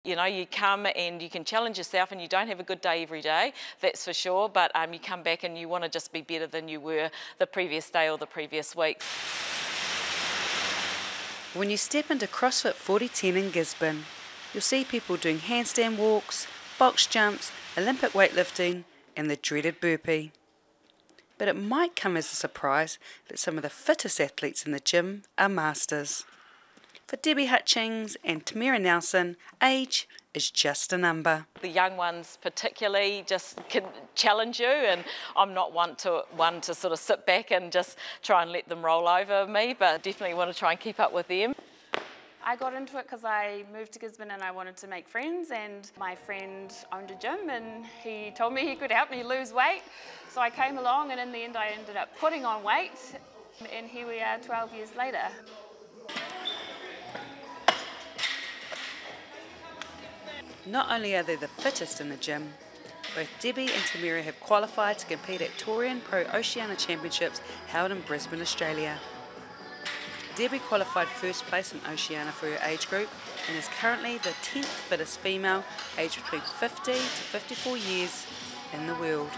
You know, you come and you can challenge yourself and you don't have a good day every day, that's for sure, but you come back and you want to just be better than you were the previous day or the previous week. When you step into CrossFit 4010 in Gisborne, you'll see people doing handstand walks, box jumps, Olympic weightlifting and the dreaded burpee. But it might come as a surprise that some of the fittest athletes in the gym are masters. For Debbie Hutchings and Tamera Nelson, age is just a number. The young ones particularly just can challenge you, and I'm not one to sort of sit back and just try and let them roll over me, but definitely want to try and keep up with them. I got into it because I moved to Gisborne and I wanted to make friends, and my friend owned a gym and he told me he could help me lose weight. So I came along and in the end I ended up putting on weight, and here we are 12 years later. Not only are they the fittest in the gym, both Debbie and Tamera have qualified to compete at Torian Pro Championships held in Brisbane, Australia. Debbie qualified first place in Oceania for her age group and is currently the 10th fittest female aged between 50 to 54 years in the world.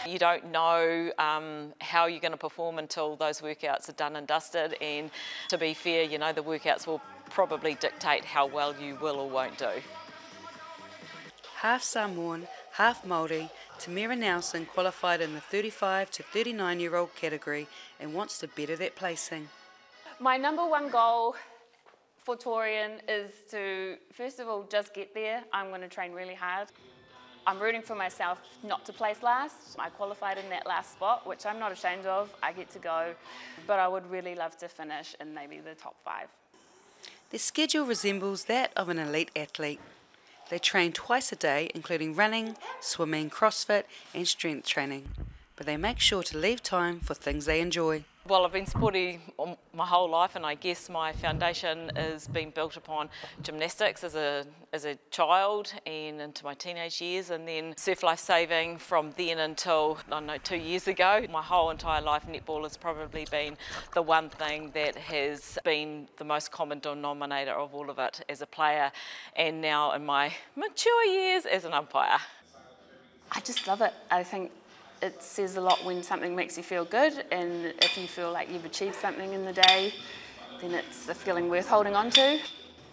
You don't know how you're going to perform until those workouts are done and dusted, and to be fair, you know, the workouts will probably dictate how well you will or won't do. Half Samoan, half Māori, Tamera Nelson qualified in the 35 to 39-year-old category and wants to better that placing. My number one goal for Torian is to, first of all, just get there. I'm going to train really hard. I'm rooting for myself not to place last. I qualified in that last spot, which I'm not ashamed of. I get to go, but I would really love to finish in maybe the top 5. Their schedule resembles that of an elite athlete. They train twice a day, including running, swimming, CrossFit and strength training, but they make sure to leave time for things they enjoy. Well, I've been sporty my whole life, and I guess my foundation has been built upon gymnastics as a child and into my teenage years, and then surf life saving from then until, I don't know, 2 years ago. My whole entire life, netball has probably been the one thing that has been the most common denominator of all of it as a player, and now in my mature years as an umpire. I just love it. I think it says a lot when something makes you feel good, and if you feel like you've achieved something in the day, then it's a feeling worth holding on to.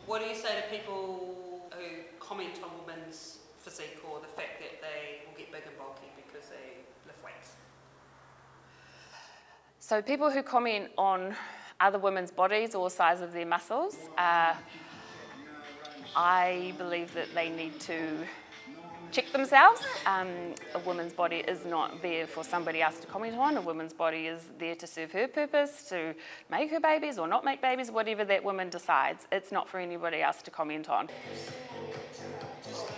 What do you say to people who comment on women's physique or the fact that they will get big and bulky because they lift weights? So people who comment on other women's bodies or size of their muscles, I believe that they need to check themselves. A woman's body is not there for somebody else to comment on. A woman's body is there to serve her purpose, to make her babies or not make babies, whatever that woman decides. It's not for anybody else to comment on.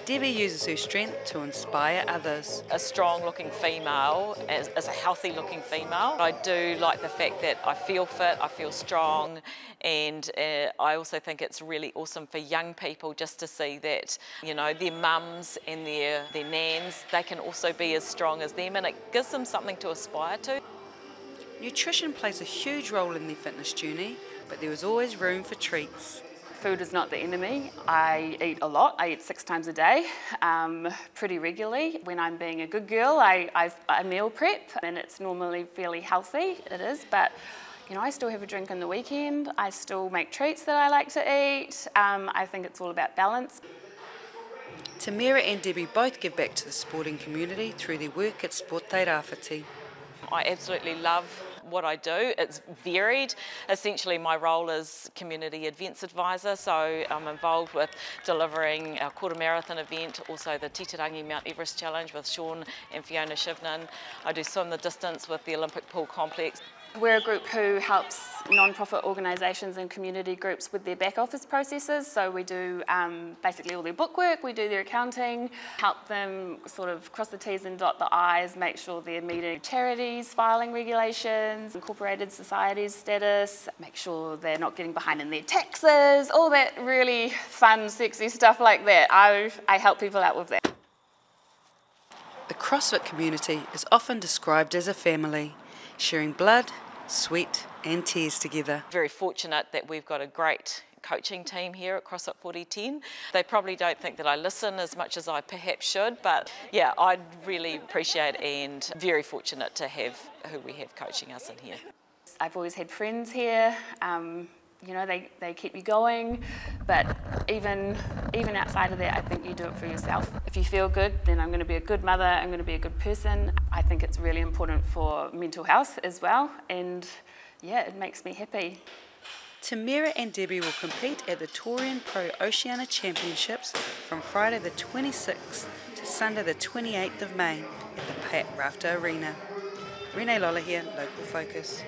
Debbie uses her strength to inspire others. A strong-looking female is a healthy-looking female. I do like the fact that I feel fit, I feel strong, and I also think it's really awesome for young people just to see that, you know, their mums and their nans, they can also be as strong as them, and it gives them something to aspire to. Nutrition plays a huge role in their fitness journey, but there is always room for treats. Food is not the enemy. I eat a lot. I eat 6 times a day, pretty regularly. When I'm being a good girl, I meal prep, and it's normally fairly healthy, it is, but you know, I still have a drink on the weekend. I still make treats that I like to eat. I think it's all about balance. Tamera and Debbie both give back to the sporting community through their work at Sport Te Rāwhiti. I absolutely love what I do. It's varied. Essentially my role is community events advisor, so I'm involved with delivering our quarter marathon event, also the Titirangi Mount Everest Challenge with Sean and Fiona Shivnan. I do swim the distance with the Olympic Pool Complex. We're a group who helps non-profit organisations and community groups with their back office processes. So we do basically all their bookwork, we do their accounting, help them sort of cross the T's and dot the I's, make sure they're meeting charities, filing regulations, incorporated societies status, make sure they're not getting behind in their taxes, all that really fun, sexy stuff like that. I help people out with that. The CrossFit community is often described as a family, sharing blood, sweat and tears together. Very fortunate that we've got a great coaching team here at CrossFit 4010. They probably don't think that I listen as much as I perhaps should, but yeah, I really appreciate and very fortunate to have who we have coaching us in here. I've always had friends here. You know, they keep you going, but even outside of that, I think you do it for yourself. If you feel good, then I'm going to be a good mother, I'm going to be a good person. I think it's really important for mental health as well, and yeah, it makes me happy. Tamera and Debbie will compete at the Torian Pro Oceania Championships from Friday the 26th to Sunday the 28th of May at the Pat Rafter Arena. Renee Lola here, Local Focus.